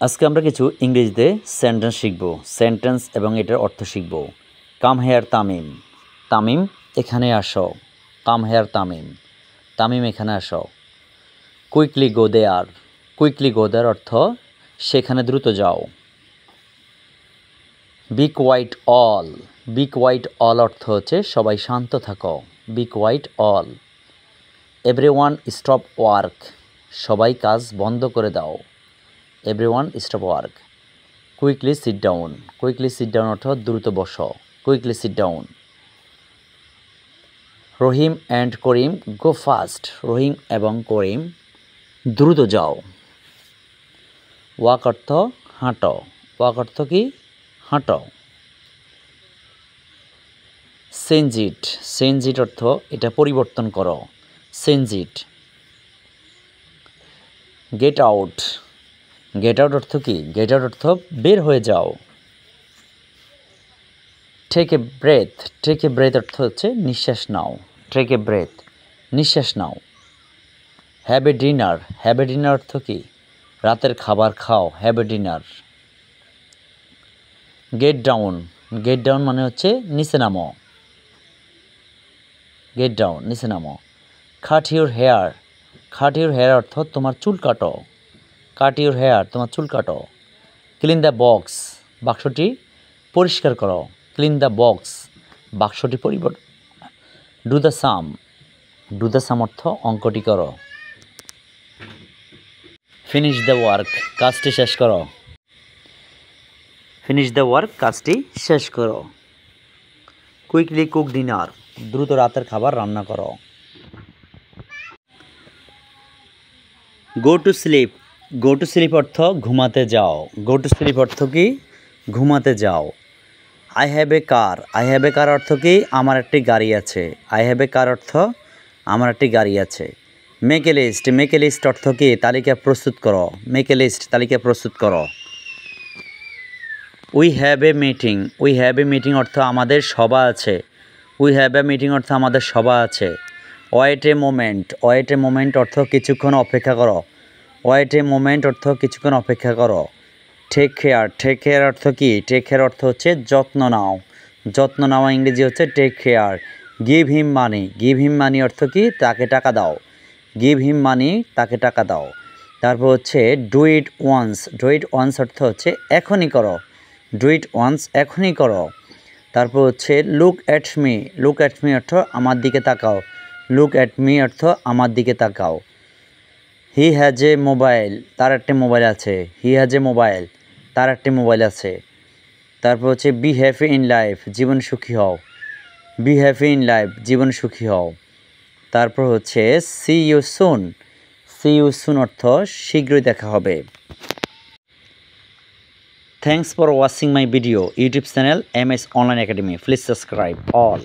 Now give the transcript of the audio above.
আজকে আমরা কিছু ইংরেজিতে সেন্টেন্স শিখব। সেন্টেন্স এবং এটার অর্থ শিখব। Come here Tamim. তামিম এখানে আসো। Come here Tamim. তামিম এখানে আসো। কুইকলি গো দেয়ার। কুইকলি গো দেয়ার অর্থ সেখানে দ্রুত যাও। Be quiet all. Be quiet all অর্থ হচ্ছে সবাই শান্ত থাকো। Be quiet all. Everyone stop work. সবাই কাজ বন্ধ করে দাও। Everyone stop work. Quickly sit down. Quickly sit down অর্থ দ্রুত বসো। Quickly sit down. Rahim and Karim go fast. Rahim এবং করিম দ্রুত যাও। ওয়াক অর্থ হাঁটো। ওয়াক অর্থ কি? হাঁটো। Change it. চেঞ্জ ইট অর্থ এটা পরিবর্তন করো। Change it. Get out. Get out অর্থ কি? গেট আউট অর্থ বের হয়ে যাও। Take a breath. Take a breath অর্থ হচ্ছে নিঃশ্বাস নাও। টেক এ ব্রেথ, নিঃশ্বাস নাও। Have a dinner. Have a dinner অর্থ কি? রাতের খাবার খাও। Have a dinner. Get down. Get down মানে হচ্ছে নিচে নামো। গেট ডাউন, নিচে নামো। Cut your hair. Cut your hair অর্থ তোমার চুল কাটো। কাট ইউর হেয়ার, তোমার চুল কাটো। Clean the box. বাক্সটি পরিষ্কার করো। ক্লিন দ্য বক্স, বাক্সটি do the sum. Do the sum অর্থ অঙ্কটি করো। ফিনিশ দ্য ওয়ার্ক, কাজটি শেষ করো। ফিনিশ দ্য ওয়ার্ক, কাজটি শেষ করো। কুইকলি কুক ডিনার, দ্রুত রাতের খাবার রান্না করো। Go to sleep. Go to sleep অর্থ ঘুমাতে যাও। গো টু স্লিপ অর্থ কি? ঘুমাতে যাও। I have a car. I have a car অর্থ কি? আমার একটি গাড়ি আছে। আই হ্যাভ এ কার অর্থ আমার একটি গাড়ি আছে। Make a list. Make a list অর্থ কি? তালিকা প্রস্তুত করো। মেক এ লিস্ট, তালিকা প্রস্তুত করো। We have a meeting. We have a meeting অর্থ আমাদের সভা আছে। উই হ্যাভ এ মিটিং অর্থ আমাদের সভা আছে। Wait a moment. Wait a moment অর্থ কিছুক্ষণ অপেক্ষা করো। ওয়েট এ মোমেন্ট অর্থ কিছুক্ষণ অপেক্ষা করো। Take care. টেক কেয়ার অর্থ কি? টেক কেয়ার অর্থ হচ্ছে যত্ন নাও। যত্ন নেওয়া ইংরেজি হচ্ছে টেক কেয়ার। গিভ হিম মানি। গিভ হিম মানি অর্থ কি? তাকে টাকা দাও। গিভ হিম মানি, তাকে টাকা দাও। তারপর হচ্ছে do it once. Do it once অর্থ হচ্ছে এখনই করো। ডু ইট ওয়ান্স, এখনই করো। তারপর হচ্ছে look at me. Look at me অর্থ আমার দিকে তাকাও। লুক অ্যাট মি অর্থ আমার দিকে তাকাও। He has a mobile. তার একটি মোবাইল আছে। হি হ্যাজ এ মোবাইল, তার একটি মোবাইল আছে। তারপর হচ্ছে বি হ্যাপি ইন লাইফ। জীবন সুখী হও। বি হ্যাপি ইন লাইফ, জীবন সুখী হও। তারপর হচ্ছে see you soon. See you soon অর্থ শীঘ্রই দেখা হবে। Thanks for watching my video YouTube channel MS Online Academy. Please subscribe all.